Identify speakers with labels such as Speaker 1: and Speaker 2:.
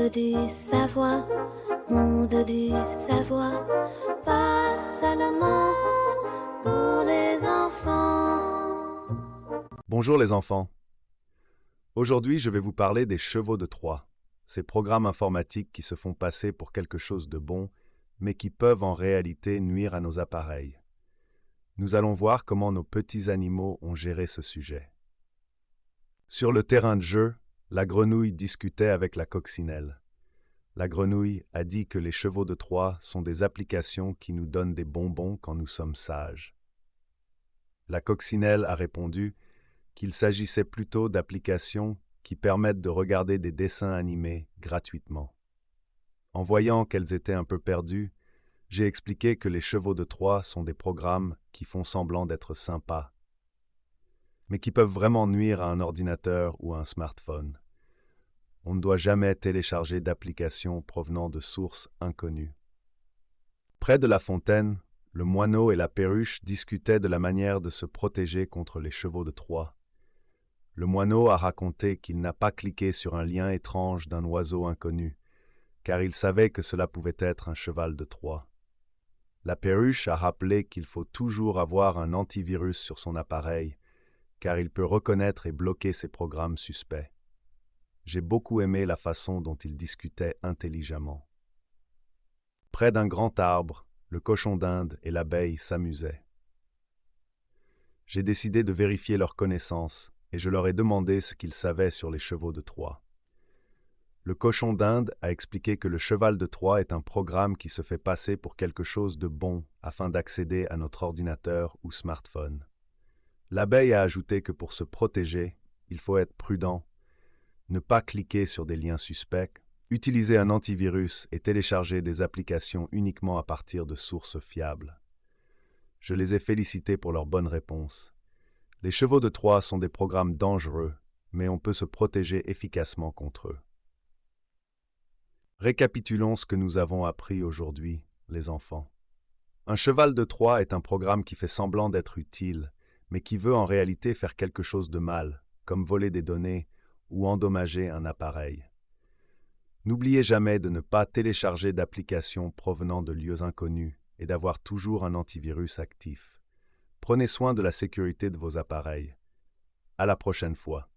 Speaker 1: du Savoie, monde du Savoie, pas seulement pour les enfants.
Speaker 2: Bonjour les enfants. Aujourd'hui, je vais vous parler des chevaux de Troie, ces programmes informatiques qui se font passer pour quelque chose de bon, mais qui peuvent en réalité nuire à nos appareils. Nous allons voir comment nos petits animaux ont géré ce sujet. Sur le terrain de jeu, la grenouille discutait avec la coccinelle. La grenouille a dit que les chevaux de Troie sont des applications qui nous donnent des bonbons quand nous sommes sages. La coccinelle a répondu qu'il s'agissait plutôt d'applications qui permettent de regarder des dessins animés gratuitement. En voyant qu'elles étaient un peu perdues, j'ai expliqué que les chevaux de Troie sont des programmes qui font semblant d'être sympas, mais qui peuvent vraiment nuire à un ordinateur ou à un smartphone. On ne doit jamais télécharger d'applications provenant de sources inconnues. Près de la fontaine, le moineau et la perruche discutaient de la manière de se protéger contre les chevaux de Troie. Le moineau a raconté qu'il n'a pas cliqué sur un lien étrange d'un oiseau inconnu, car il savait que cela pouvait être un cheval de Troie. La perruche a rappelé qu'il faut toujours avoir un antivirus sur son appareil, car il peut reconnaître et bloquer ses programmes suspects. J'ai beaucoup aimé la façon dont ils discutaient intelligemment. Près d'un grand arbre, le cochon d'Inde et l'abeille s'amusaient. J'ai décidé de vérifier leurs connaissances et je leur ai demandé ce qu'ils savaient sur les chevaux de Troie. Le cochon d'Inde a expliqué que le cheval de Troie est un programme qui se fait passer pour quelque chose de bon afin d'accéder à notre ordinateur ou smartphone. L'abeille a ajouté que pour se protéger, il faut être prudent, ne pas cliquer sur des liens suspects, utiliser un antivirus et télécharger des applications uniquement à partir de sources fiables. Je les ai félicités pour leur bonne réponse. Les chevaux de Troie sont des programmes dangereux, mais on peut se protéger efficacement contre eux. Récapitulons ce que nous avons appris aujourd'hui, les enfants. Un cheval de Troie est un programme qui fait semblant d'être utile, mais qui veut en réalité faire quelque chose de mal, comme voler des données ou endommager un appareil. N'oubliez jamais de ne pas télécharger d'applications provenant de lieux inconnus et d'avoir toujours un antivirus actif. Prenez soin de la sécurité de vos appareils. À la prochaine fois.